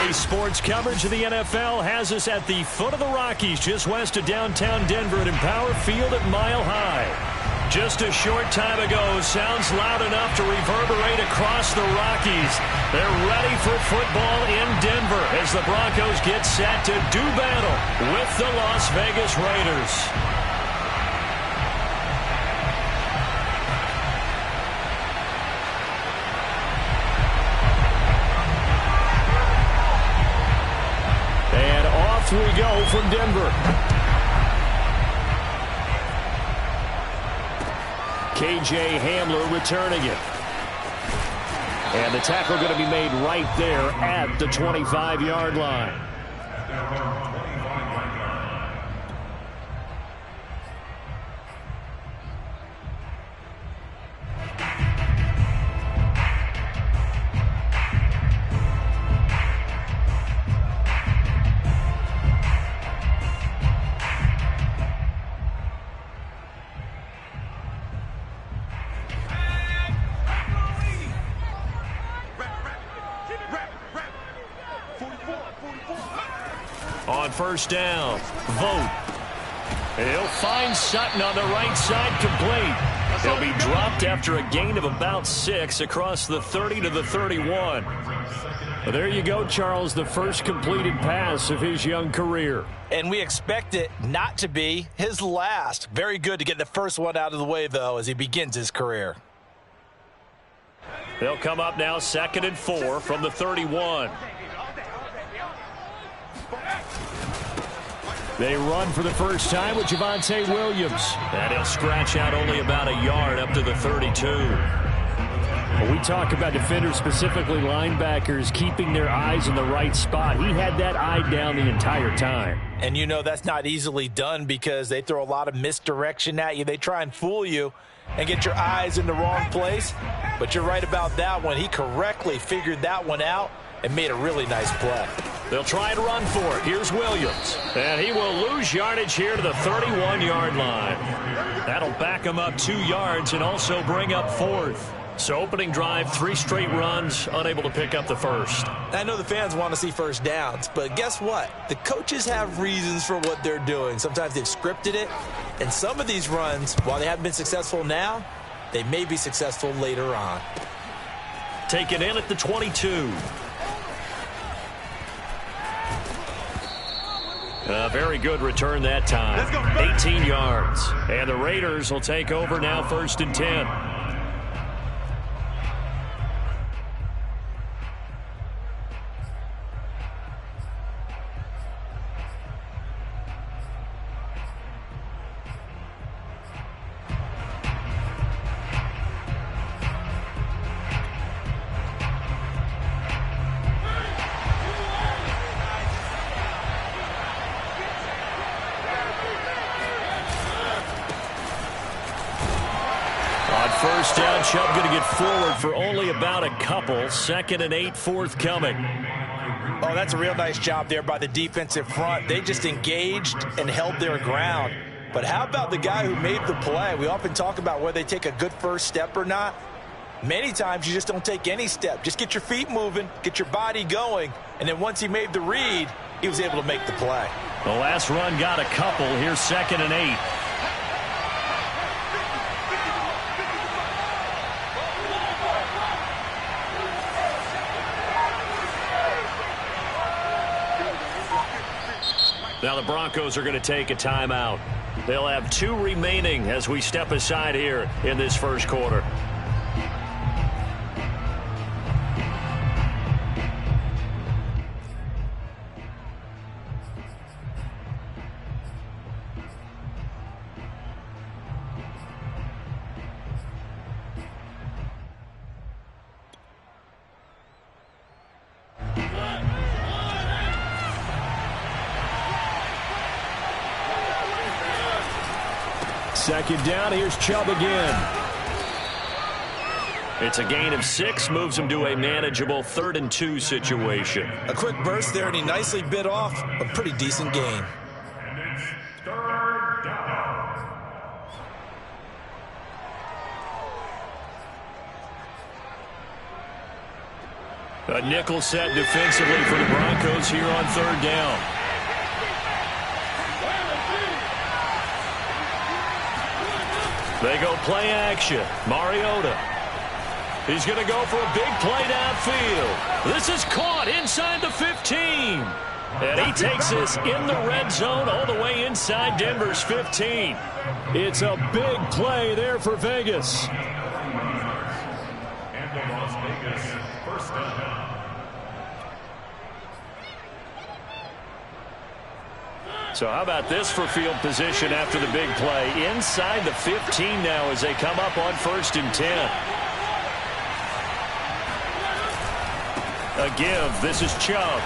Today's sports coverage of the NFL has us at the foot of the Rockies, just west of downtown Denver at Empower Field at Mile High. Just a short time ago, sounds loud enough to reverberate across the Rockies. They're ready for football in Denver as the Broncos get set to do battle with the Las Vegas Raiders. We go from Denver. KJ Hamler returning it. And the tackle going to be made right there at the 25-yard line. On first down, Vogt. He'll find Sutton on the right side, complete. He'll be dropped after a gain of about 6 across the 30 to the 31. Well, there you go, Charles, the first completed pass of his young career. And we expect it not to be his last. Very good to get the first one out of the way, though, as he begins his career. They'll come up now 2nd and 4 from the 31. They run for the first time with Javonte Williams. And he'll scratch out only about a yard up to the 32. When we talk about defenders, specifically linebackers, keeping their eyes in the right spot, he had that eye down the entire time. And you know that's not easily done because they throw a lot of misdirection at you. They try and fool you and get your eyes in the wrong place. But you're right about that one. He correctly figured that one out and made a really nice play. They'll try and run for it. Here's Williams. And he will lose yardage here to the 31-yard line. That'll back him up 2 yards and also bring up 4th. So opening drive, 3 straight runs, unable to pick up the first. I know the fans want to see first downs, but guess what? The coaches have reasons for what they're doing. Sometimes they've scripted it. And some of these runs, while they haven't been successful now, they may be successful later on. Taken in at the 22. A very good return that time. 18 yards. And the Raiders will take over now 1st and 10. First down, Chubb going to get forward for only about a couple. 2nd and 8 forthcoming. Oh, that's a real nice job there by the defensive front. They just engaged and held their ground. But how about the guy who made the play? We often talk about whether they take a good first step or not. Many times you just don't take any step. Just get your feet moving, get your body going, and then once he made the read, he was able to make the play. The last run got a couple. Here's 2nd and 8. Now the Broncos are going to take a timeout. They'll have 2 remaining as we step aside here in this first quarter. Second down, here's Chubb again. It's a gain of 6, moves him to a manageable 3rd and 2 situation. A quick burst there, and he nicely bit off a pretty decent gain. And it's 3rd down. A nickel set defensively for the Broncos here on third down. They go play action. Mariota. He's going to go for a big play downfield. This is caught inside the 15. And he takes this in the red zone all the way inside Denver's 15. It's a big play there for Vegas. And the Las Vegas first down. So how about this for field position after the big play? Inside the 15 now as they come up on 1st and 10. A give. This is Chubb.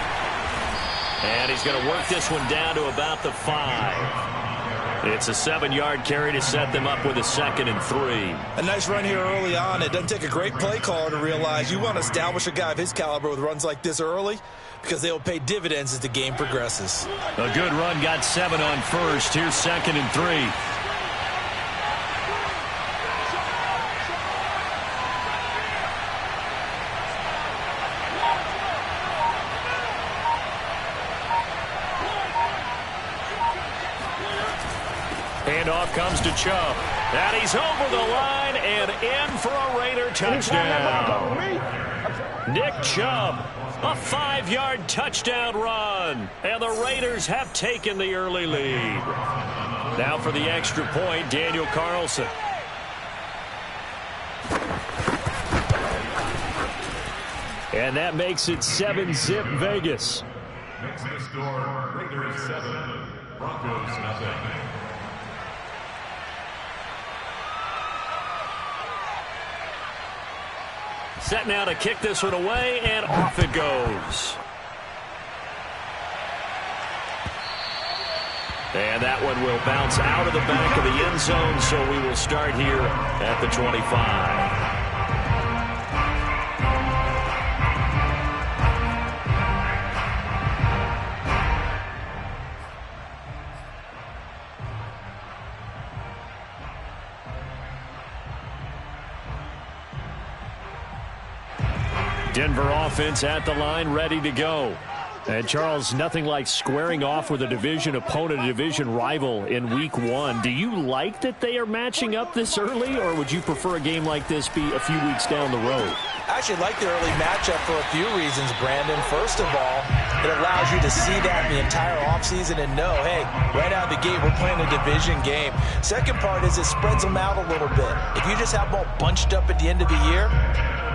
And he's going to work this one down to about the 5. It's a 7-yard carry to set them up with a 2nd and 3. A nice run here early on. It doesn't take a great play caller to realize you want to establish a guy of his caliber with runs like this early because they will pay dividends as the game progresses. A good run, got 7 on 1st. Here's 2nd and 3. Handoff comes to Chubb. And he's over the line and in for a Raider touchdown. Nick Chubb, a 5-yard touchdown run. And the Raiders have taken the early lead. Now for the extra point, Daniel Carlson. And that makes it 7-zip Vegas. Makes the score Raiders 7, Broncos nothing. Set now to kick this one away, and off it goes. And that one will bounce out of the back of the end zone, so we will start here at the 25. Denver offense at the line, ready to go. And, Charles, nothing like squaring off with a division opponent, a division rival in Week 1. Do you like that they are matching up this early, or would you prefer a game like this be a few weeks down the road? I actually like the early matchup for a few reasons, Brandon. First of all, it allows you to see that in the entire offseason and know, hey, right out of the gate, we're playing a division game. Second part is it spreads them out a little bit. If you just have them all bunched up at the end of the year,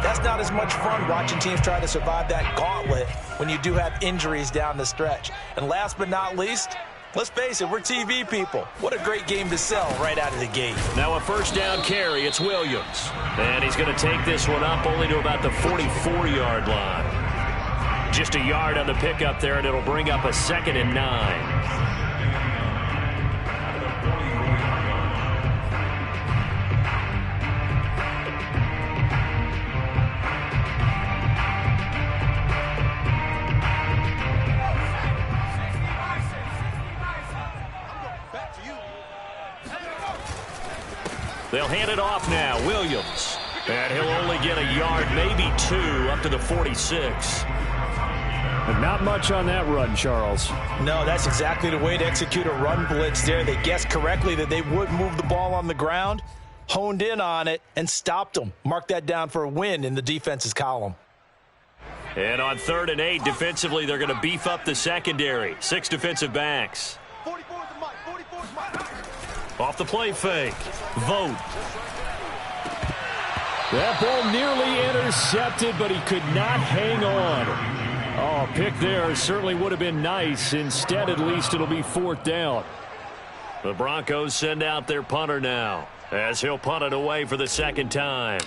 that's not as much fun watching teams try to survive that gauntlet when you do have injuries down the stretch. And last but not least, let's face it, we're TV people. What a great game to sell right out of the gate. Now a first down carry, it's Williams. And he's going to take this one up only to about the 44-yard line. Just a yard on the pickup there, and it'll bring up a 2nd and 9. They'll hand it off now. Williams. And he'll only get a yard, maybe 2, up to the 46. And not much on that run, Charles. No, that's exactly the way to execute a run blitz there. They guessed correctly that they would move the ball on the ground, honed in on it, and stopped them. Mark that down for a win in the defense's column. And on 3rd and 8, defensively, they're going to beef up the secondary. 6 defensive backs. Off the play fake. Vote. That ball nearly intercepted, but he could not hang on. Oh, pick there certainly would have been nice. Instead, at least, it'll be 4th down. The Broncos send out their punter now, as he'll punt it away for the 2nd time.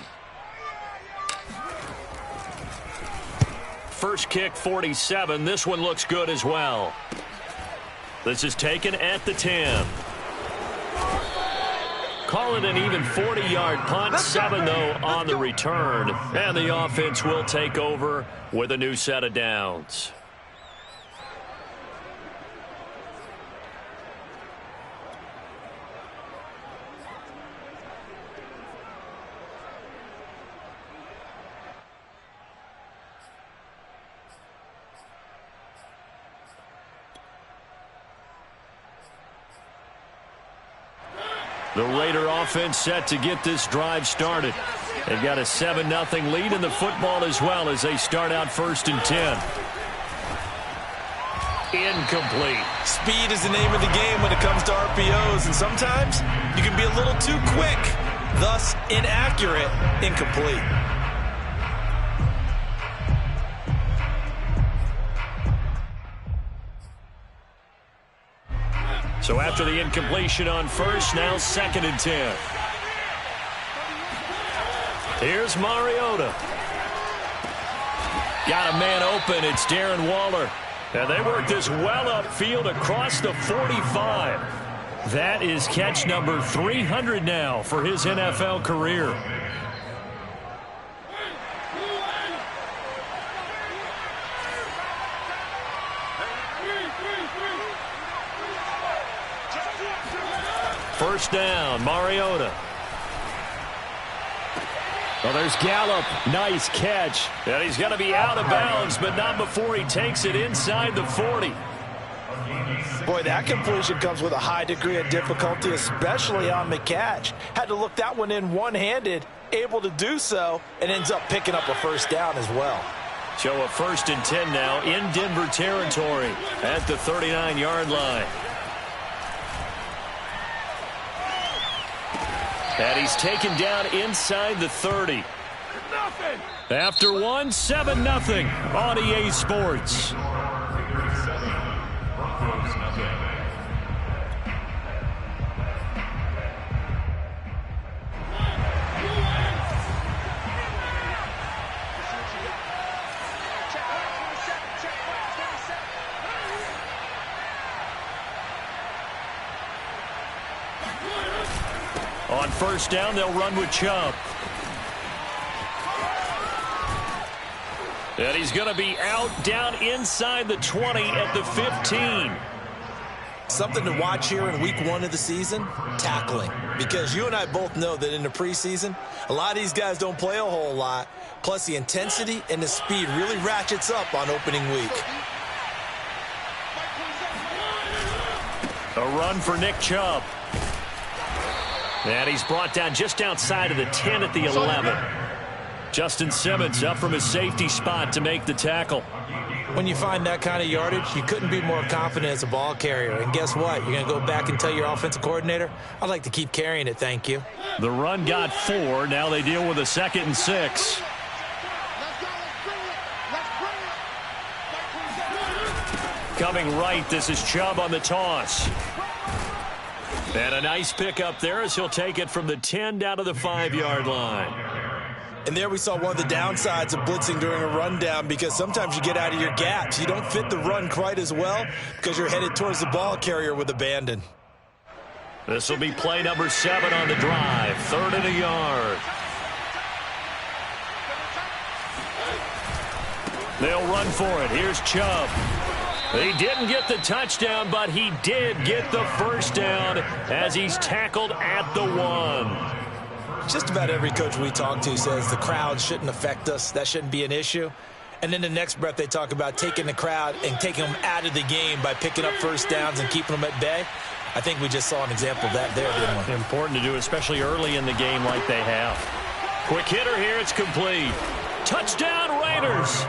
First kick, 47. This one looks good as well. This is taken at the 10. Call it an even 40-yard punt, 7, though, on the return. And the offense will take over with a new set of downs. The Raider offense set to get this drive started. They've got a 7-0 lead in the football as well as they start out 1st and 10. Incomplete. Speed is the name of the game when it comes to RPOs, and sometimes you can be a little too quick, thus inaccurate, incomplete. So after the incompletion on 1st, now 2nd and 10. Here's Mariota. Got a man open. It's Darren Waller. And they work this well upfield across the 45. That is catch number 300 now for his NFL career. First down, Mariota. Well, there's Gallup. Nice catch. And he's going to be out of bounds, but not before he takes it inside the 40. Boy, that completion comes with a high degree of difficulty, especially on the catch. Had to look that one in one-handed, able to do so, and ends up picking up a first down as well. So a 1st and 10 now in Denver territory at the 39-yard line. And he's taken down inside the 30. After one, 7-0 on EA Sports. On first down, they'll run with Chubb. And he's going to be out down inside the 20 at the 15. Something to watch here in week 1 of the season, tackling. Because you and I both know that in the preseason, a lot of these guys don't play a whole lot. Plus the intensity and the speed really ratchets up on opening week. A run for Nick Chubb. And he's brought down just outside of the 10 at the 11. Justin Simmons up from his safety spot to make the tackle. When you find that kind of yardage, you couldn't be more confident as a ball carrier. And guess what? You're going to go back and tell your offensive coordinator, I'd like to keep carrying it, thank you. The run got 4. Now they deal with a 2nd and 6. Coming right, this is Chubb on the toss. And a nice pick up there as he'll take it from the 10 down to the 5-yard line. And there we saw one of the downsides of blitzing during a rundown, because sometimes you get out of your gaps. You don't fit the run quite as well because you're headed towards the ball carrier with abandon. This will be play number 7 on the drive. 3rd and a yard. They'll run for it. Here's Chubb. He didn't get the touchdown, but he did get the first down as he's tackled at the 1. Just about every coach we talk to says the crowd shouldn't affect us. That shouldn't be an issue. And then the next breath they talk about taking the crowd and taking them out of the game by picking up first downs and keeping them at bay. I think we just saw an example of that there, didn't we? Important to do, especially early in the game like they have. Quick hitter here. It's complete. Touchdown Raiders.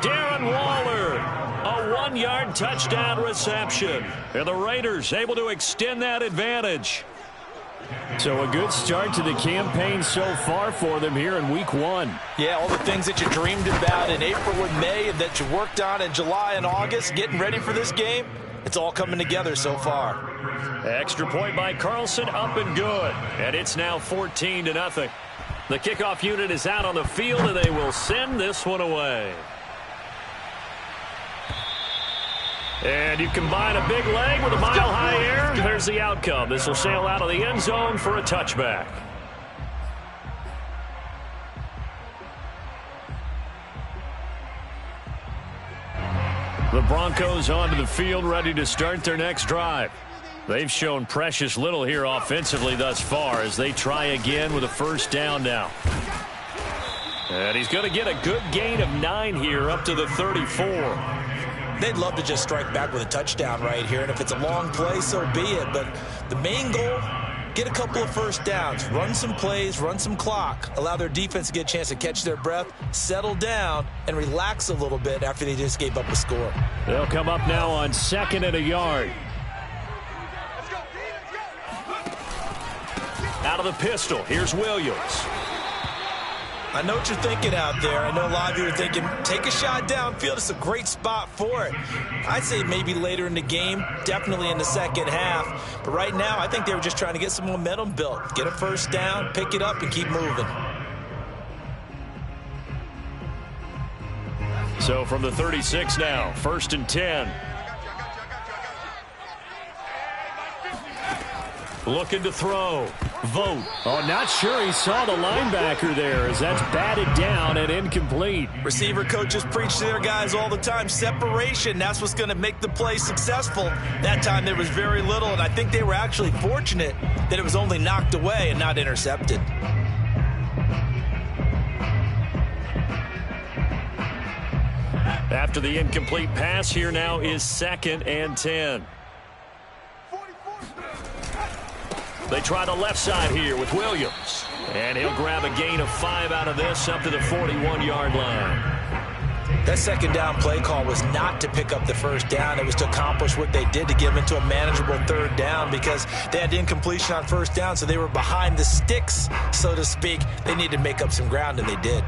Darren Waller, a 1-yard touchdown reception. And the Raiders able to extend that advantage. So a good start to the campaign so far for them here in week 1. Yeah, all the things that you dreamed about in April and May and that you worked on in July and August, getting ready for this game, it's all coming together so far. Extra point by Carlson, up and good. And it's now 14-0. The kickoff unit is out on the field, and they will send this one away. And you combine a big leg with a mile-high air. There's the outcome. This will sail out of the end zone for a touchback. The Broncos onto the field, ready to start their next drive. They've shown precious little here offensively thus far as they try again with a first down now. And he's going to get a good gain of 9 here up to the 34. they'd love to just strike back with a touchdown right here. And if it's a long play, so be it. But the main goal, get a couple of first downs, run some plays, run some clock, allow their defense to get a chance to catch their breath, settle down, and relax a little bit after they just gave up a score. They'll come up now on 2nd and a yard. Out of the pistol, here's Williams. I know what you're thinking out there. I know a lot of you are thinking, take a shot downfield. It's a great spot for it. I'd say maybe later in the game, definitely in the second half. But right now, I think they were just trying to get some momentum built. Get a first down, pick it up, and keep moving. So from the 36 now, 1st and 10. Looking to throw. Vote. Oh, not sure he saw the linebacker there as that's batted down and incomplete. Receiver coaches preach to their guys all the time. Separation, that's what's going to make the play successful. That time there was very little, and I think they were actually fortunate that it was only knocked away and not intercepted. After the incomplete pass, here now is 2nd and 10. They try the left side here with Williams. And he'll grab a gain of 5 out of this up to the 41-yard line. That second down play call was not to pick up the first down. It was to accomplish what they did to get them into a manageable 3rd down because they had incompletion on 1st down, so they were behind the sticks, so to speak. They needed to make up some ground, and they did.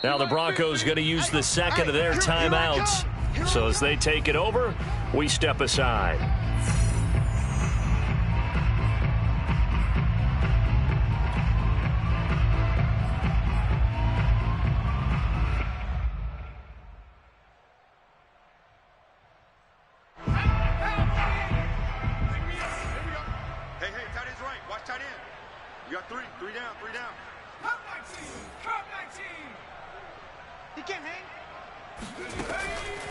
Now the Broncos going to use the second of their timeouts. So as they take it over, we step aside.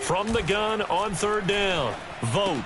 From the gun on 3rd down. Vote.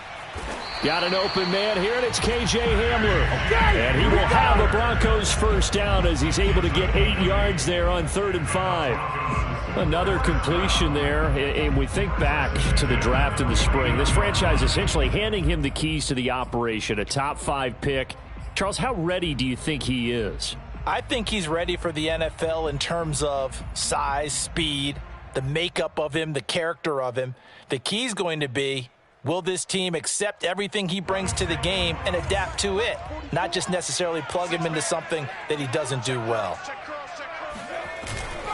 Got an open man here, and it's K.J. Hamler. And he will have the Broncos first down as he's able to get 8 yards there on 3rd and 5. Another completion there, and we think back to the draft in the spring. This franchise essentially handing him the keys to the operation, a top 5 pick. Charles, how ready do you think he is? I think he's ready for the NFL in terms of size, speed, the makeup of him, the character of him. The key is going to be, will this team accept everything he brings to the game and adapt to it, not just necessarily plug him into something that he doesn't do well.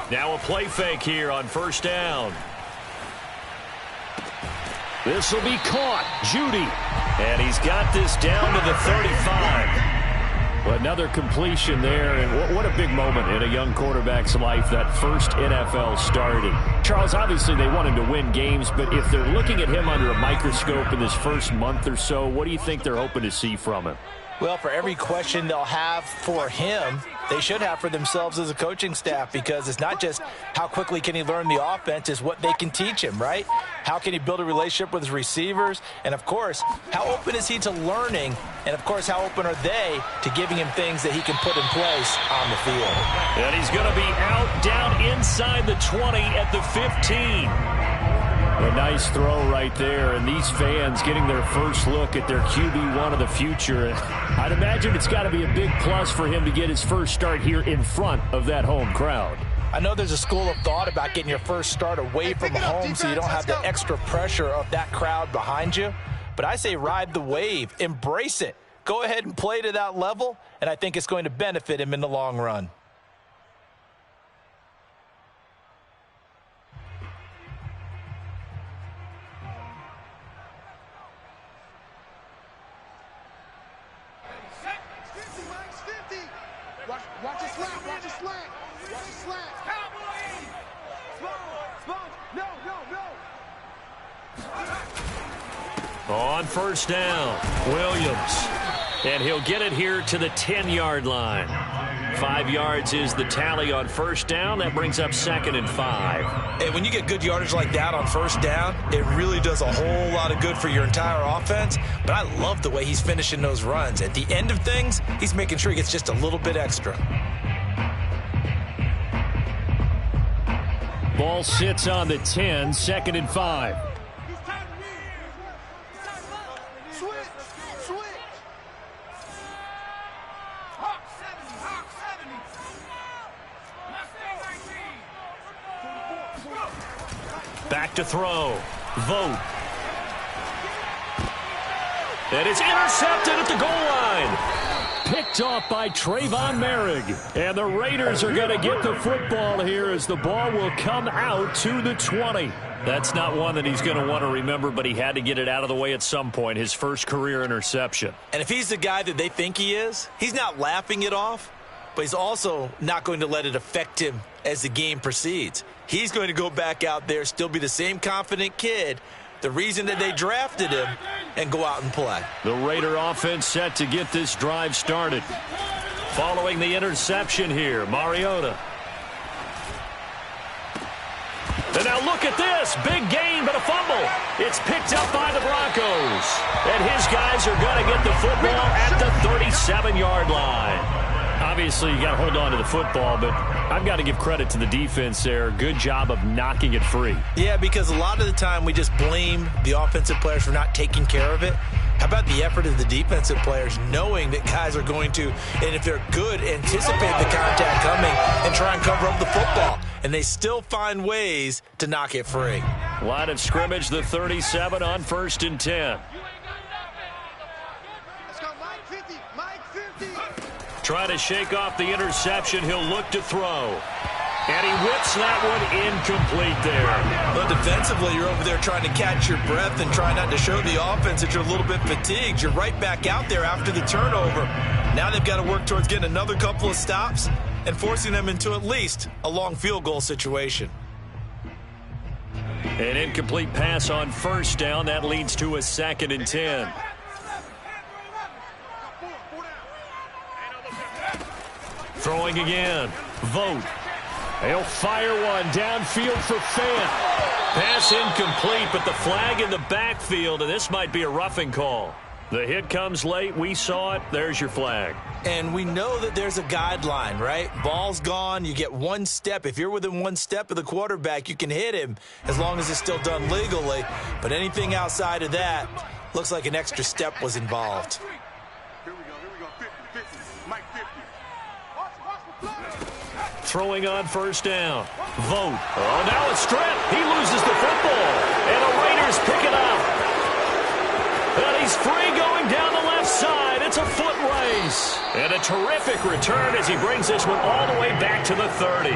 Now a play fake here on 1st down. This will be caught. Judy. And he's got this down to the 35. Another completion there, and what a big moment in a young quarterback's life, that first NFL starting. Charles, obviously they want him to win games, but if they're looking at him under a microscope in this first month or so, what do you think they're hoping to see from him? Well, for every question they'll have for him, they should have for themselves as a coaching staff, because it's not just how quickly can he learn the offense, it's what they can teach him, right? How can he build a relationship with his receivers? And, of course, how open is he to learning? And, of course, how open are they to giving him things that he can put in place on the field? And he's going to be out down inside the 20 at the 15. A nice throw right there, and these fans getting their first look at their QB1 of the future. I'd imagine it's got to be a big plus for him to get his first start here in front of that home crowd. I know there's a school of thought about getting your first start away from home so you don't have the extra pressure of that crowd behind you. But I say ride the wave, embrace it. Go ahead and play to that level, and I think it's going to benefit him in the long run. On 1st down, Williams. And he'll get it here to the 10-yard line. 5 yards is the tally on first down. That brings up 2nd and 5. And when you get good yardage like that on first down, it really does a whole lot of good for your entire offense. But I love the way he's finishing those runs. At the end of things, he's making sure he gets just a little bit extra. Ball sits on the 10, 2nd and 5. Back to throw. Vote. And it's intercepted at the goal line. Picked off by Trayvon Merrick. And the Raiders are going to get the football here as the ball will come out to the 20. That's not one that he's going to want to remember, but he had to get it out of the way at some point. His first career interception. And if he's the guy that they think he is, he's not laughing it off, but he's also not going to let it affect him as the game proceeds. He's going to go back out there, still be the same confident kid, the reason that they drafted him, and go out and play. The Raider offense set to get this drive started. Following the interception here, Mariota. And now look at this. Big gain, but a fumble. It's picked up by the Broncos. And his guys are going to get the football at the 37-yard line. Obviously, you got to hold on to the football, but I've got to give credit to the defense there. Good job of knocking it free. Yeah, because a lot of the time we just blame the offensive players for not taking care of it. How about the effort of the defensive players knowing that guys are going to, and if they're good, anticipate the contact coming and try and cover up the football. And they still find ways to knock it free. Line of scrimmage, the 37 on 1st and 10. Trying to shake off the interception. He'll look to throw. And he whips that one incomplete there. But defensively, you're over there trying to catch your breath and try not to show the offense that you're a little bit fatigued. You're right back out there after the turnover. Now they've got to work towards getting another couple of stops and forcing them into at least a long field goal situation. An incomplete pass on first down. That leads to a 2nd and 10. Throwing again. Vote. He'll fire one downfield for Fant. Pass incomplete, but the flag in the backfield, and this might be a roughing call. The hit comes late. We saw it. There's your flag. And we know that there's a guideline, right? Ball's gone. You get one step. If you're within one step of the quarterback, you can hit him as long as it's still done legally. But anything outside of that looks like an extra step was involved. Throwing on first down. Vote. Oh, now it's stripped. He loses the football. And the Raiders pick it up. And he's free going down the left side. It's a foot race. And a terrific return as he brings this one all the way back to the 30.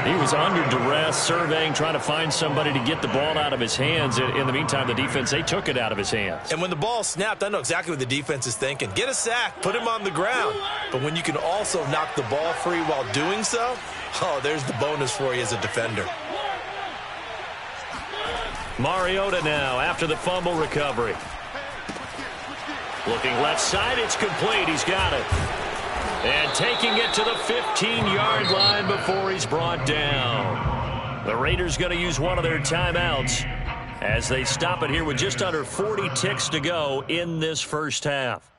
He was under duress, surveying, trying to find somebody to get the ball out of his hands. In the meantime, the defense, they took it out of his hands. And when the ball snapped, I know exactly what the defense is thinking. Get a sack, put him on the ground. But when you can also knock the ball free while doing so, oh, there's the bonus for you as a defender. Mariota now after the fumble recovery. Looking left side, it's complete. He's got it. And taking it to the 15-yard line before he's brought down. The Raiders going to use one of their timeouts as they stop it here with just under 40 ticks to go in this first half.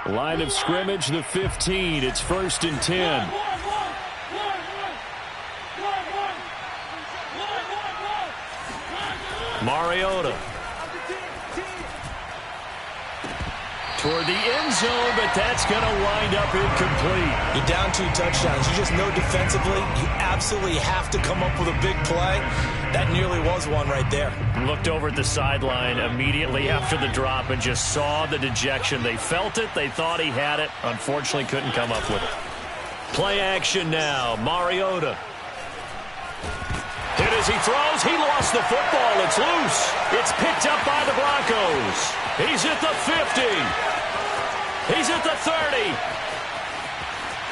Line of scrimmage, the 15. It's 1st and 10. Mariota. Toward the end zone, but that's going to wind up incomplete. You're down 2 touchdowns. You just know defensively you absolutely have to come up with a big play. That nearly was one right there. Looked over at the sideline immediately after the drop and just saw the dejection. They felt it. They thought he had it. Unfortunately, couldn't come up with it. Play action now. Mariota. Hit as he throws. He lost the football. It's loose. It's picked up by the Broncos. He's at the 50. He's at the 30.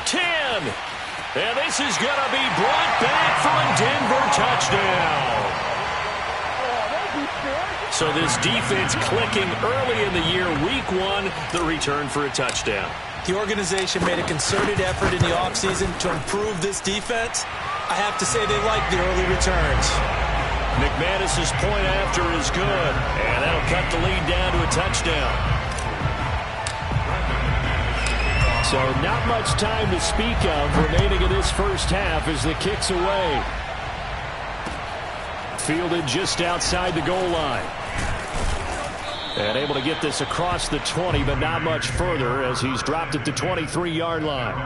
10. And this is going to be brought back for a Denver touchdown. So this defense clicking early in the year, week 1, the return for a touchdown. The organization made a concerted effort in the offseason to improve this defense. I have to say they like the early returns. McManus's point after is good, and that'll cut the lead down to a touchdown. So not much time to speak of remaining in this first half as the kick's away. Fielded just outside the goal line. And able to get this across the 20, but not much further as he's dropped at the 23-yard line.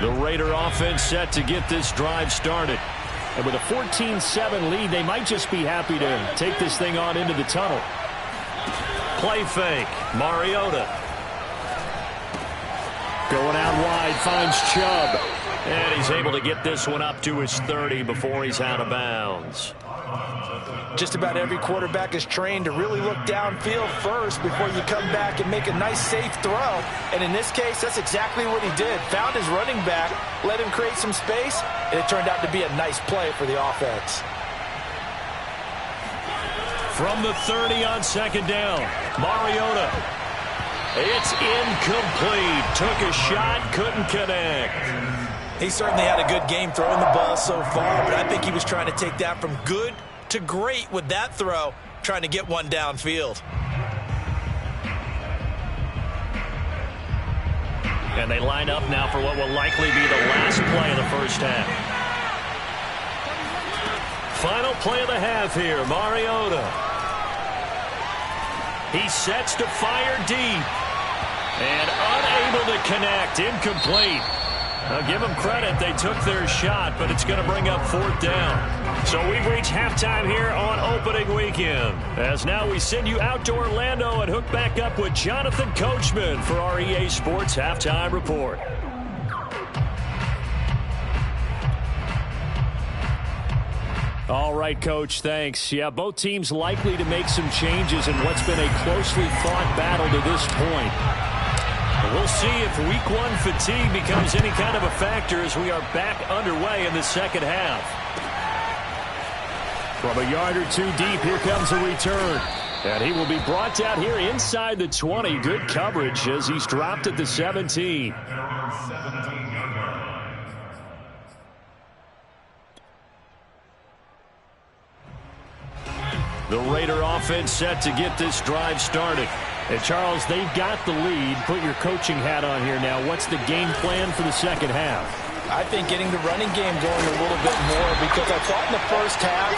The Raider offense set to get this drive started. And with a 14-7 lead, they might just be happy to take this thing on into the tunnel. Play fake. Mariota. Going out wide, finds Chubb. And he's able to get this one up to his 30 before he's out of bounds. Just about every quarterback is trained to really look downfield first before you come back and make a nice, safe throw. And in this case, that's exactly what he did. Found his running back, let him create some space, and it turned out to be a nice play for the offense. From the 30 on second down, Mariota. It's incomplete. Took a shot, couldn't connect. He certainly had a good game throwing the ball so far, but I think he was trying to take that from good to great with that throw, trying to get one downfield. And they line up now for what will likely be the last play of the first half. Final play of the half here, Mariota. He sets to fire deep. And unable to connect, incomplete. I'll give them credit, they took their shot, but it's going to bring up fourth down. So we've reached halftime here on opening weekend. As now we send you out to Orlando and hook back up with Jonathan Coachman for our EA Sports Halftime Report. All right, Coach, thanks. Yeah, both teams likely to make some changes in what's been a closely fought battle to this point. We'll see if week one fatigue becomes any kind of a factor as we are back underway in the second half. From a yard or two deep, here comes a return. And he will be brought down here inside the 20. Good coverage as he's dropped at the 17. The Raider offense set to get this drive started. And Charles, they've got the lead. Put your coaching hat on here now. What's the game plan for the second half? I think getting the running game going a little bit more, because I thought in the first half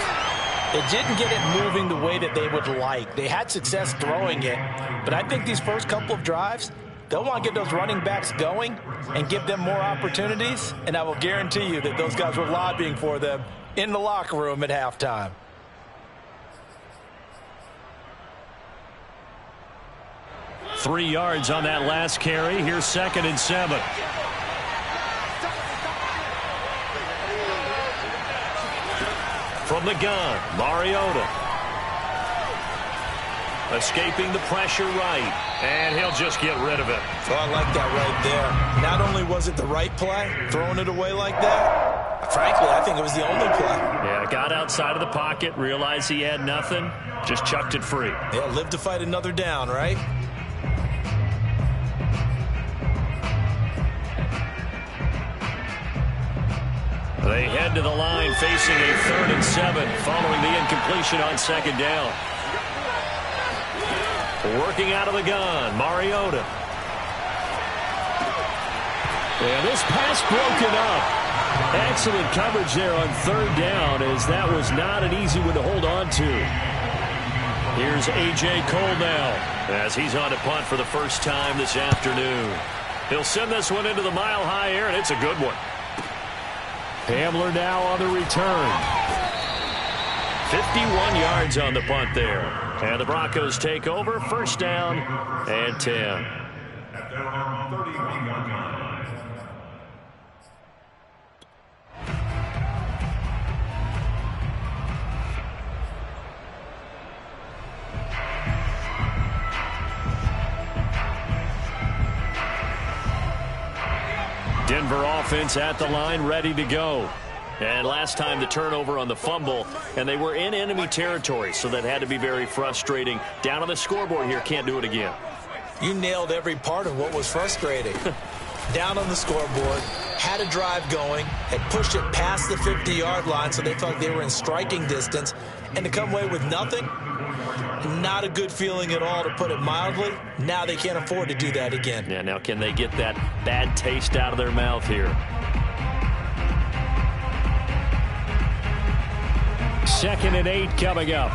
it didn't get it moving the way that they would like. They had success throwing it, but I think these first couple of drives, they'll want to get those running backs going and give them more opportunities, and I will guarantee you that those guys were lobbying for them in the locker room at halftime. Three yards on that last carry. Here's 2nd and 7. From the gun, Mariota. Escaping the pressure right. And he'll just get rid of it. Oh, I like that right there. Not only was it the right play, throwing it away like that, frankly, I think it was the only play. Yeah, got outside of the pocket, realized he had nothing, just chucked it free. Yeah, live to fight another down, right? They head to the line facing a 3rd and 7 following the incompletion on second down. Working out of the gun, Mariota. And this pass broken up. Excellent coverage there on 3rd down, as that was not an easy one to hold on to. Here's A.J. Cole now as he's on to punt for the first time this afternoon. He'll send this one into the mile-high air, and it's a good one. Hamler now on the return. 51 yards on the punt there. And the Broncos take over. First down and 10. At their own 31-yard line. Denver offense at the line, ready to go. And last time the turnover on the fumble, and they were in enemy territory, so that had to be very frustrating. Down on the scoreboard here, can't do it again. You nailed every part of what was frustrating. Down on the scoreboard, had a drive going, had pushed it past the 50-yard line so they felt like they were in striking distance, and to come away with nothing, not a good feeling at all, to put it mildly. Now they can't afford to do that again. Yeah, now can they get that bad taste out of their mouth here? Second and 8 coming up.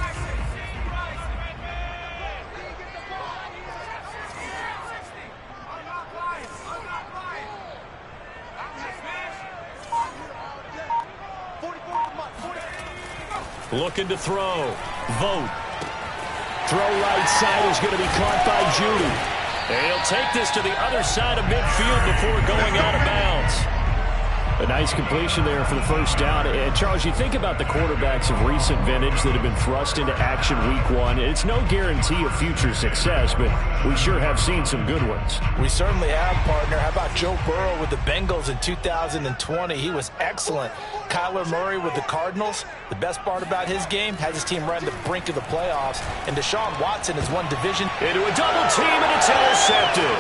Looking to throw. Vote. Throw right side is going to be caught by Judy. And he'll take this to the other side of midfield before going out of bounds. A nice completion there for the first down. And Charles, you think about the quarterbacks of recent vintage that have been thrust into action week one. It's no guarantee of future success, but we sure have seen some good ones. We certainly have, partner. How about Joe Burrow with the Bengals in 2020? He was excellent. Kyler Murray with the Cardinals. The best part about his game, has his team right on the brink of the playoffs. And Deshaun Watson has won division. Into a double team, and it's intercepted.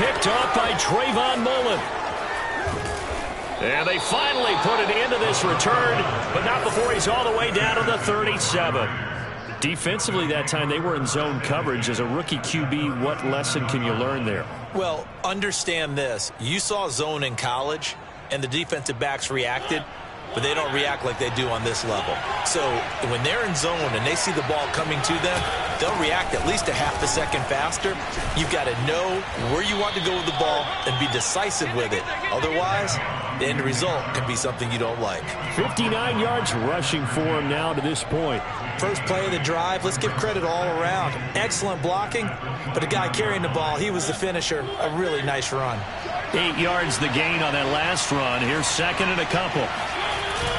Picked off by Trayvon Mullen. And they finally put an end to this return, but not before he's all the way down to the 37. Defensively that time, they were in zone coverage. As a rookie QB, what lesson can you learn there? Well, understand this. You saw zone in college, and the defensive backs reacted, but they don't react like they do on this level. So when they're in zone and they see the ball coming to them, they'll react at least a half a second faster. You've got to know where you want to go with the ball and be decisive with it. Otherwise, the end result can be something you don't like. 59 yards rushing for him now to this point. First play of the drive, let's give credit all around. Excellent blocking, but the guy carrying the ball, he was the finisher. A really nice run. 8 yards the gain on that last run. Here's second and a couple.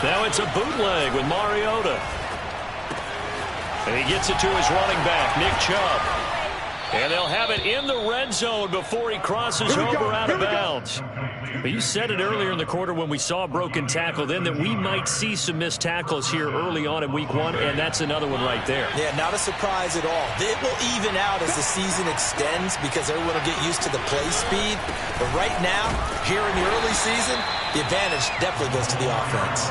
Now it's a bootleg with Mariota. And he gets it to his running back, Nick Chubb. And they'll have it in the red zone before he crosses over out of bounds. But you said it earlier in the quarter when we saw a broken tackle then that we might see some missed tackles here early on in week one, and that's another one right there. Yeah, not a surprise at all. It will even out as the season extends because everyone will get used to the play speed. But right now, here in the early season, the advantage definitely goes to the offense.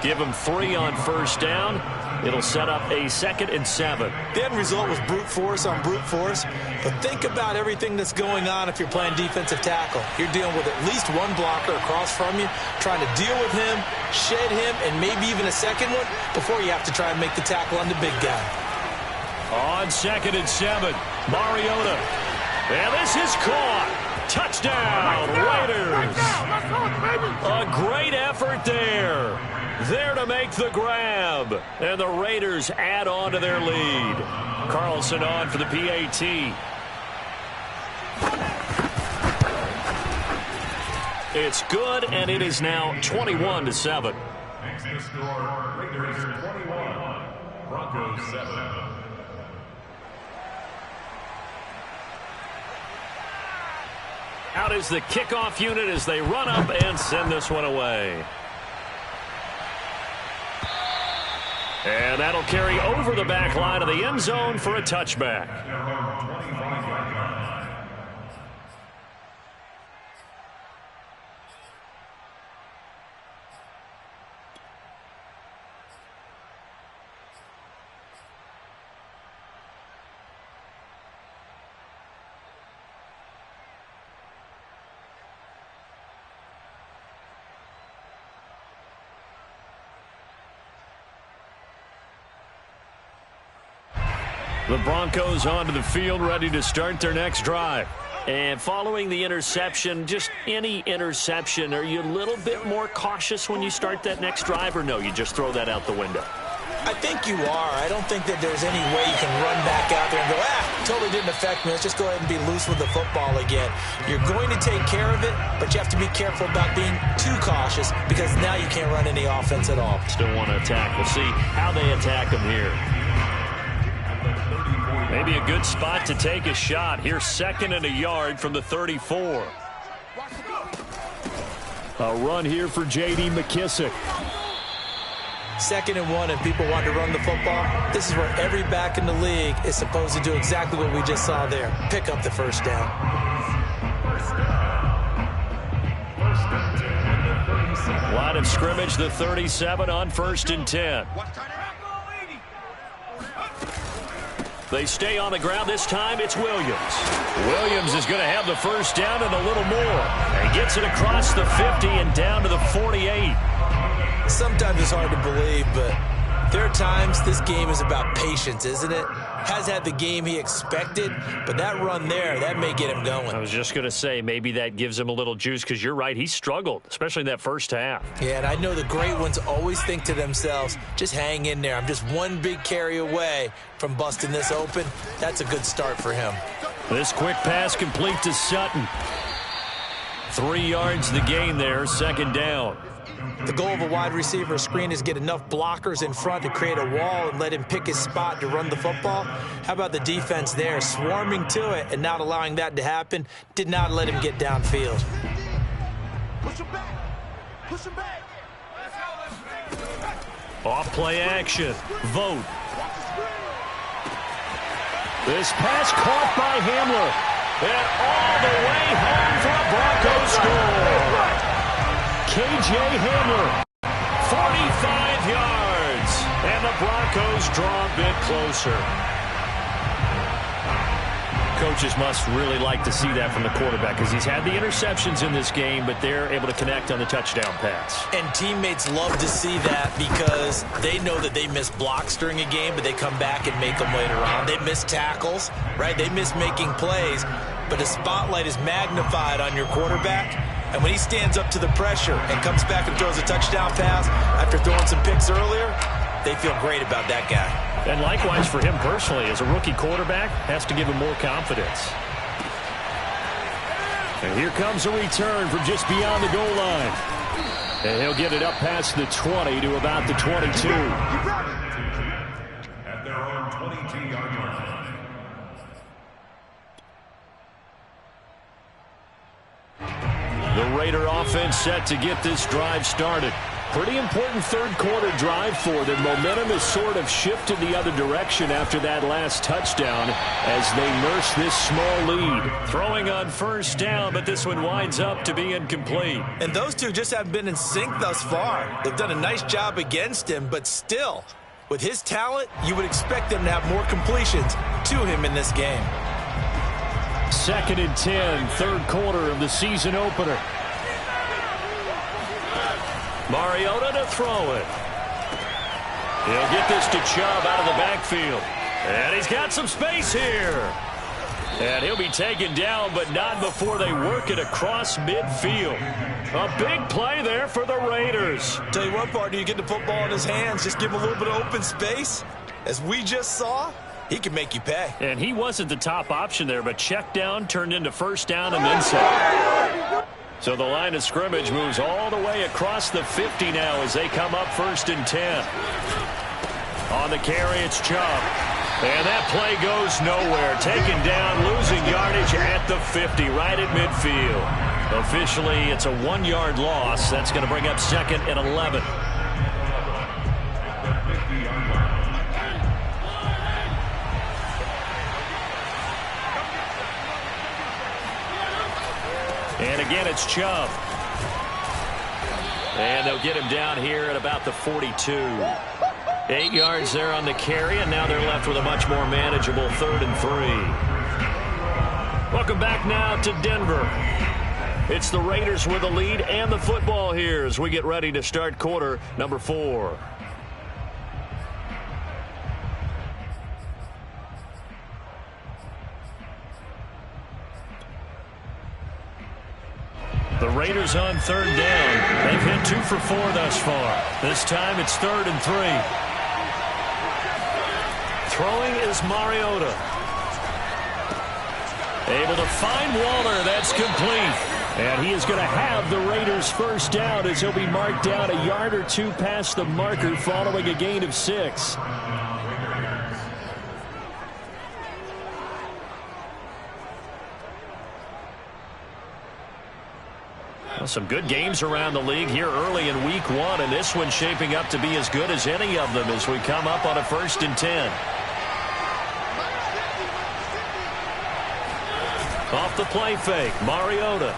Give him 3 on first down. It'll set up a 2nd and 7. The end result was brute force on brute force. But think about everything that's going on if you're playing defensive tackle. You're dealing with at least one blocker across from you, trying to deal with him, shed him, and maybe even a second one before you have to try and make the tackle on the big guy. On 2nd and 7, Mariota. And this is caught. Touchdown, Raiders. A great effort there. There to make the grab. And the Raiders add on to their lead. Carlson on for the PAT. It's good, and it is now 21-7. Next to score, Raiders 21, Broncos 7. Out is the kickoff unit as they run up and send this one away. And that'll carry over the back line of the end zone for a touchback. The Broncos onto the field, ready to start their next drive. And following the interception, just any interception, are you a little bit more cautious when you start that next drive, or no, you just throw that out the window? I think you are. I don't think that there's any way you can run back out there and go, totally didn't affect me. Let's just go ahead and be loose with the football again. You're going to take care of it, but you have to be careful about being too cautious because now you can't run any offense at all. Still want to attack. We'll see how they attack them here. Maybe a good spot to take a shot. Here's 2nd and a yard from the 34. A run here for J.D. McKissick. 2nd and 1 and people want to run the football. This is where every back in the league is supposed to do exactly what we just saw there. Pick up the first down. Line of scrimmage, the 37 on 1st and 10. They stay on the ground. This time it's Williams. Williams is going to have the first down and a little more. And gets it across the 50 and down to the 48. Sometimes it's hard to believe, but there are times this game is about patience, isn't it? Has had the game he expected, but that run there, that may get him going. I was just going to say, maybe that gives him a little juice, because you're right, he struggled, especially in that first half. Yeah, and I know the great ones always think to themselves, just hang in there. I'm just one big carry away from busting this open. That's a good start for him. This quick pass complete to Sutton. 3 yards the gain there, 2nd down. The goal of a wide receiver screen is get enough blockers in front to create a wall and let him pick his spot to run the football. How about the defense there, swarming to it and not allowing that to happen? Did not let him get downfield. Push him back. Push him back. Off play action. Vote. This pass caught by Hamler. And all the way home for a Broncos score. K.J. Hamler, 45 yards, and the Broncos draw a bit closer. Coaches must really like to see that from the quarterback, because he's had the interceptions in this game, but they're able to connect on the touchdown pass. And teammates love to see that, because they know that they miss blocks during a game, but they come back and make them later on. They miss tackles, right? They miss making plays, but the spotlight is magnified on your quarterback. And when he stands up to the pressure and comes back and throws a touchdown pass after throwing some picks earlier, they feel great about that guy. And likewise for him personally, as a rookie quarterback, has to give him more confidence. And here comes a return from just beyond the goal line. And he'll get it up past the 20 to about the 22. At their own 22-yard line. The Raider offense set to get this drive started. Pretty important third-quarter drive for them. Momentum has sort of shifted the other direction after that last touchdown as they nurse this small lead. Throwing on first down, but this one winds up to be incomplete. And those two just haven't been in sync thus far. They've done a nice job against him, but still, with his talent, you would expect them to have more completions to him in this game. 2nd and 10, third quarter of the season opener. Mariota to throw it. He'll get this to Chubb out of the backfield. And he's got some space here. And he'll be taken down, but not before they work it across midfield. A big play there for the Raiders. Tell you what, partner, you get the football in his hands, just give him a little bit of open space. As we just saw, he can make you pay. And he wasn't the top option there, but check down turned into first down and then some. So the line of scrimmage moves all the way across the 50 now as they come up 1st and 10. On the carry, it's Chubb. And that play goes nowhere. Taken down, losing yardage at the 50, right at midfield. Officially, it's a 1-yard loss. That's going to bring up 2nd and 11. And again, it's Chubb. And they'll get him down here at about the 42. 8 yards there on the carry, and now they're left with a much more manageable 3rd and 3. Welcome back now to Denver. It's the Raiders with the lead and the football here as we get ready to start quarter number 4. The Raiders on 3rd down. They've hit 2 for 4 thus far. This time it's 3rd and 3. Throwing is Mariota. Able to find Waller. That's complete. And he is going to have the Raiders first down as he'll be marked down a yard or 2 past the marker following a gain of 6. Some good games around the league here early in week 1, and this one's shaping up to be as good as any of them as we come up on a 1st and 10. Off the play fake, Mariota.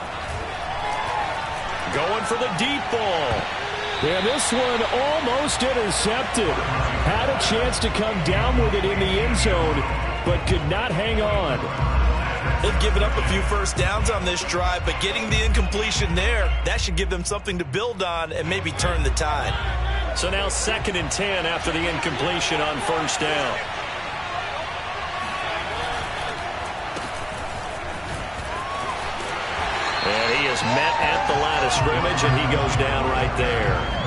Going for the deep ball. And this one almost intercepted. Had a chance to come down with it in the end zone, but could not hang on. They've given up a few first downs on this drive, but getting the incompletion there, that should give them something to build on and maybe turn the tide. So now 2nd and 10 after the incompletion on 1st down. And he is met at the line of scrimmage, and he goes down right there.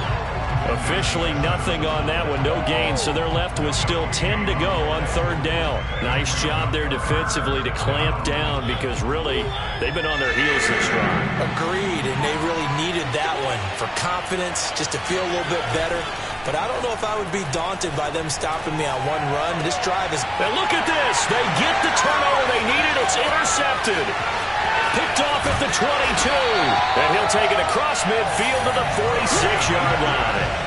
Officially nothing on that one, no gain, so they're left with still 10 to go on 3rd down. Nice job there defensively to clamp down because really they've been on their heels this drive. Agreed, and they really needed that one for confidence, just to feel a little bit better. But I don't know if I would be daunted by them stopping me on one run. This drive is... And look at this. They get the turnover they needed. It's intercepted. Picked off at the 22. And he'll take it across midfield to the 46-yard line.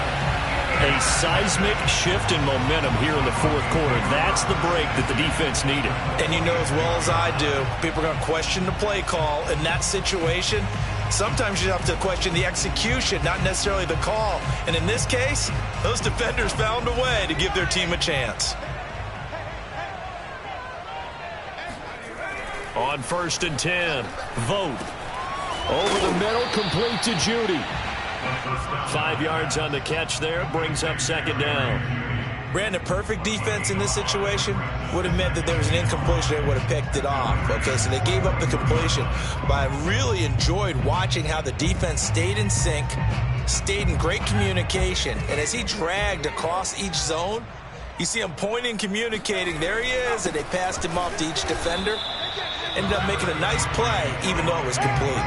A seismic shift in momentum here in the 4th quarter. That's the break that the defense needed. And you know as well as I do, people are going to question the play call in that situation. Sometimes you have to question the execution, not necessarily the call. And in this case, those defenders found a way to give their team a chance. On 1st and 10, Vogt. Over the middle, complete to Judy. 5 yards on the catch there, brings up 2nd down. Brandon, perfect defense in this situation would have meant that there was an incompletion. They would have picked it off. Okay, so they gave up the completion. But I really enjoyed watching how the defense stayed in sync, stayed in great communication. And as he dragged across each zone, you see him pointing, communicating. There he is, and they passed him off to each defender. Ended up making a nice play, even though it was complete.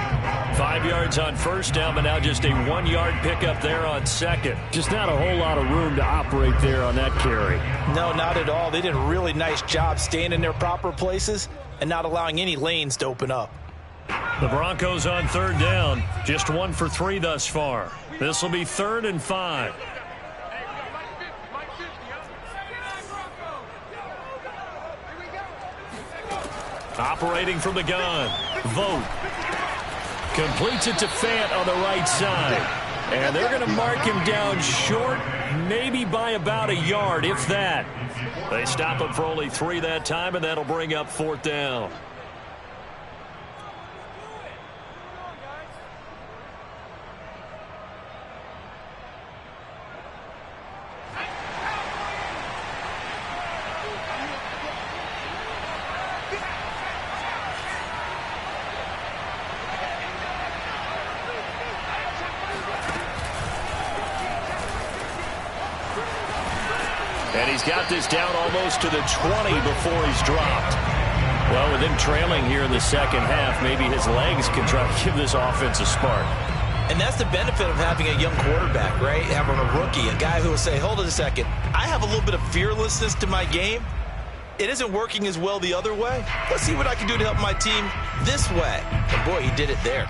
5 yards on 1st down, but now just a 1-yard pickup there on 2nd. Just not a whole lot of room to operate there on that carry. No, not at all. They did a really nice job staying in their proper places and not allowing any lanes to open up. The Broncos on 3rd down, just 1 for 3 thus far. This will be 3rd and 5. Operating from the gun, Vogt. Completes it to Fant on the right side. And they're going to mark him down short, maybe by about a yard, if that. They stop him for only 3 that time, and that'll bring up 4th down. And he's got this down almost to the 20 before he's dropped. Well, with him trailing here in the 2nd half, maybe his legs can try to give this offense a spark. And that's the benefit of having a young quarterback, right? Having a rookie, a guy who will say, hold on a second, I have a little bit of fearlessness to my game. It isn't working as well the other way. Let's see what I can do to help my team this way. And boy, he did it there.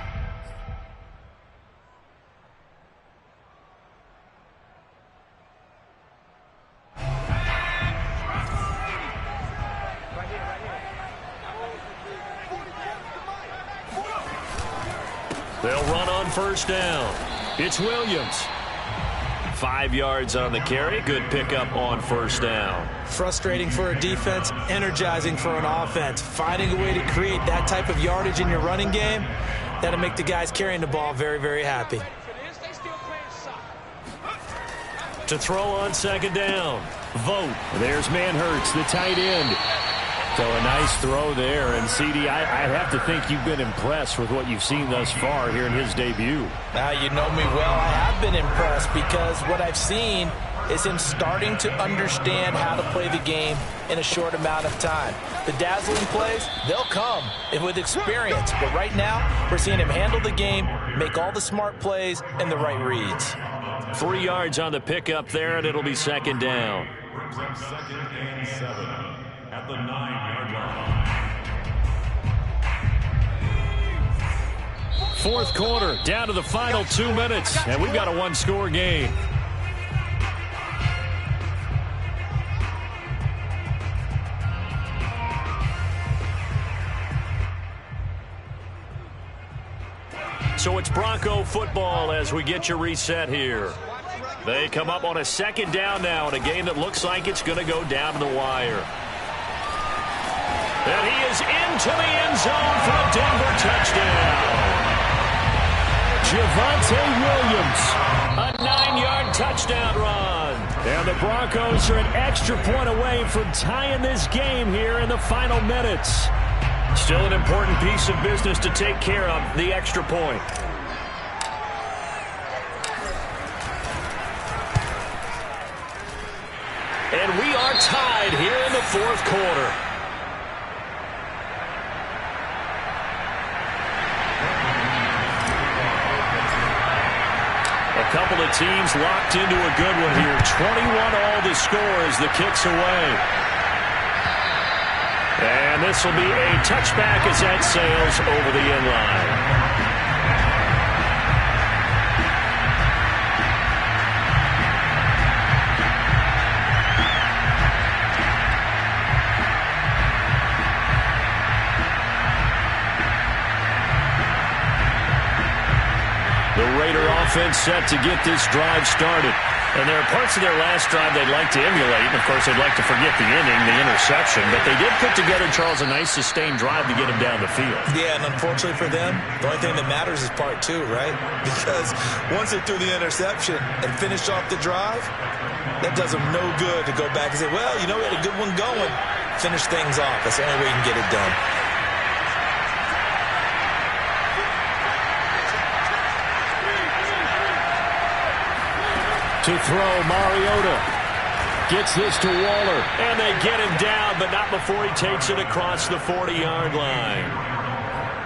They'll run on 1st down. It's Williams. 5 yards on the carry. Good pickup on 1st down. Frustrating for a defense, energizing for an offense. Finding a way to create that type of yardage in your running game, that'll make the guys carrying the ball very, very happy. To throw on 2nd down, Vogt. There's Manhurts, the tight end. So a nice throw there. And, CD, I have to think you've been impressed with what you've seen thus far here in his debut. Now, you know me well. I have been impressed because what I've seen is him starting to understand how to play the game in a short amount of time. The dazzling plays, they'll come with experience. But right now, we're seeing him handle the game, make all the smart plays, and the right reads. 3 yards on the pickup there, and it'll be 2nd down. Brings up 2nd and 7 at the 9-yard line. fourth quarter, down to the final 2 minutes, and we've got a one-score game. So it's Bronco football as we get you reset here. They come up on a second down now in a game that looks like it's going to go down to the wire. And he is into the end zone for a Denver touchdown. Javonte Williams, a 9-yard touchdown run. And the Broncos are an extra point away from tying this game here in the final minutes. Still an important piece of business to take care of, the extra point. And we are tied here in the fourth quarter. A couple of teams locked into a good one here. 21-all the score as the kick's away. And this will be a touchback as that sails over the end line. The Raider offense set to get this drive started. And there are parts of their last drive they'd like to emulate. And, of course, they'd like to forget the inning, the interception. But they did put together, Charles, a nice sustained drive to get them down the field. Yeah, and unfortunately for them, the only thing that matters is part two, right? Because once they threw the interception and finished off the drive, that does them no good to go back and say, well, you know, we had a good one going. Finish things off. That's the only way you can get it done. To throw, Mariota gets this to Waller. And they get him down, but not before he takes it across the 40-yard line.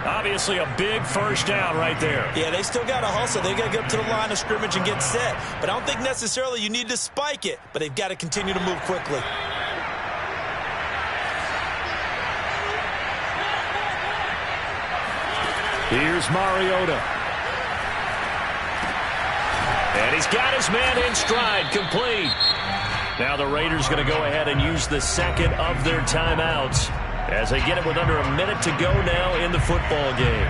Obviously a big first down right there. Yeah, they still got to hustle. They got to get up to the line of scrimmage and get set. But I don't think necessarily you need to spike it, but they've got to continue to move quickly. Here's Mariota. And he's got his man in stride, complete. Now the Raiders going to go ahead and use the second of their timeouts as they get it with under a minute to go now in the football game.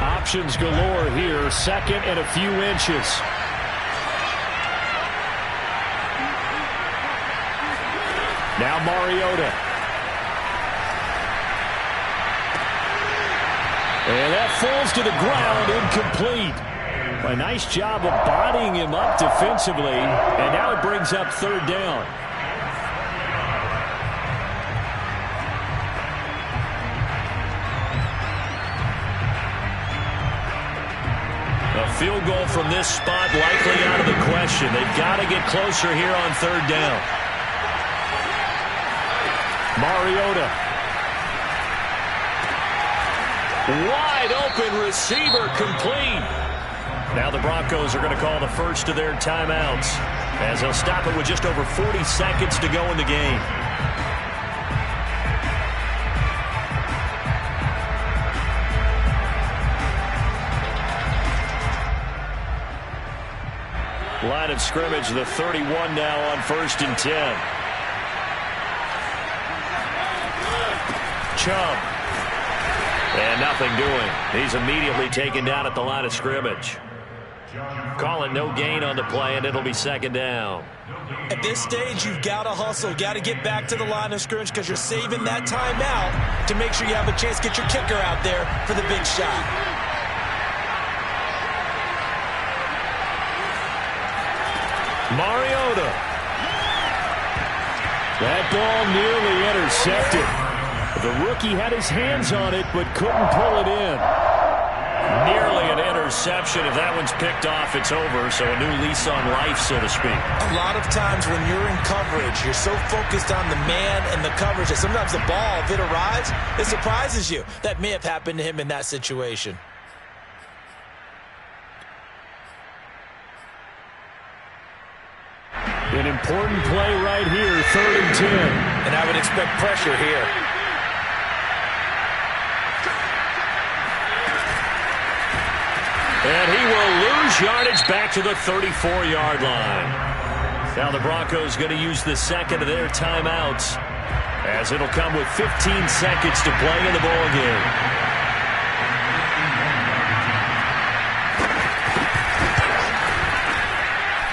Options galore here, second and a few inches. Now Mariota. And that falls to the ground, incomplete. A nice job of bodying him up defensively, and now it brings up third down. A field goal from this spot likely out of the question. They've got to get closer here on third down. Mariota. Wide open receiver, complete. Now the Broncos are going to call the first of their timeouts as they'll stop it with just over 40 seconds to go in the game. Line of scrimmage, the 31 now on 1st and 10. Chubb. And nothing doing. He's immediately taken down at the line of scrimmage. Call it no gain on the play, and it'll be second down. At this stage, you've got to hustle. Got to get back to the line of scrimmage because you're saving that timeout to make sure you have a chance to get your kicker out there for the big shot. Mariota. That ball nearly intercepted. The rookie had his hands on it, but couldn't pull it in. Nearly an interception. If that one's picked off, it's over. So a new lease on life, so to speak. A lot of times when you're in coverage, you're so focused on the man and the coverage that sometimes the ball, if it arrives, it surprises you. That may have happened to him in that situation. important play right here, 3rd and 10. And I would expect pressure here. And he will lose yardage back to the 34-yard line. Now the Broncos going to use the second of their timeouts, as it'll come with 15 seconds to play in the ball game.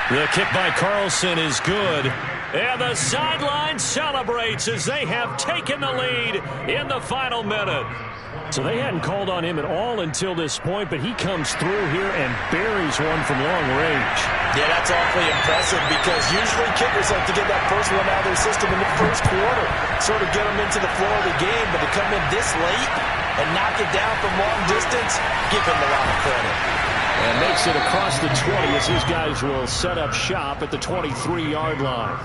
The kick by Carlson is good. And the sideline celebrates as they have taken the lead in the final minute. So they hadn't called on him at all until this point, but he comes through here and buries one from long range. Yeah, that's awfully impressive because usually kickers like to get that first one out of their system in the first quarter, sort of get them into the flow of the game, but to come in this late and knock it down from long distance, give him a lot of credit. And makes it across the 20 as these guys will set up shop at the 23-yard line.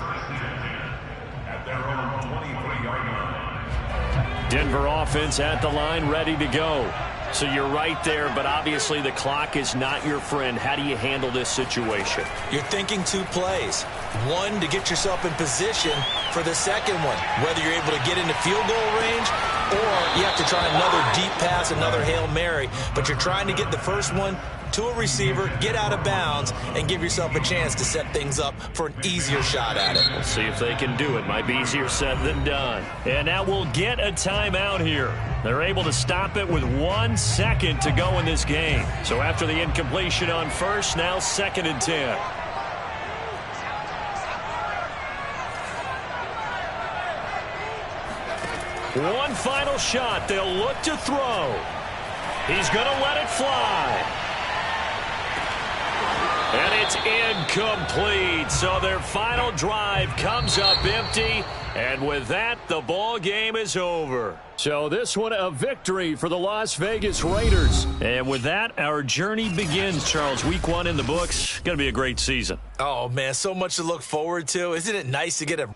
At their own 23-yard line. Denver offense at the line, ready to go. So you're right there, but obviously the clock is not your friend. How do you handle this situation? You're thinking 2 plays. One, to get yourself in position for the second one, whether you're able to get into field goal range or you have to try another deep pass, another Hail Mary. But you're trying to get the first one to a receiver, get out of bounds, and give yourself a chance to set things up for an easier shot at it. We'll see if they can do it. Might be easier said than done. And now we'll get a timeout here. They're able to stop it with 1 second to go in this game. So after the incompletion on first, now 2nd and 10. One final shot. They'll look to throw. He's going to let it fly. And it's incomplete. So their final drive comes up empty. And with that, the ball game is over. So this one, a victory for the Las Vegas Raiders. And with that, our journey begins, Charles. Week 1 in the books. Going to be a great season. Oh, man, so much to look forward to. Isn't it nice to get a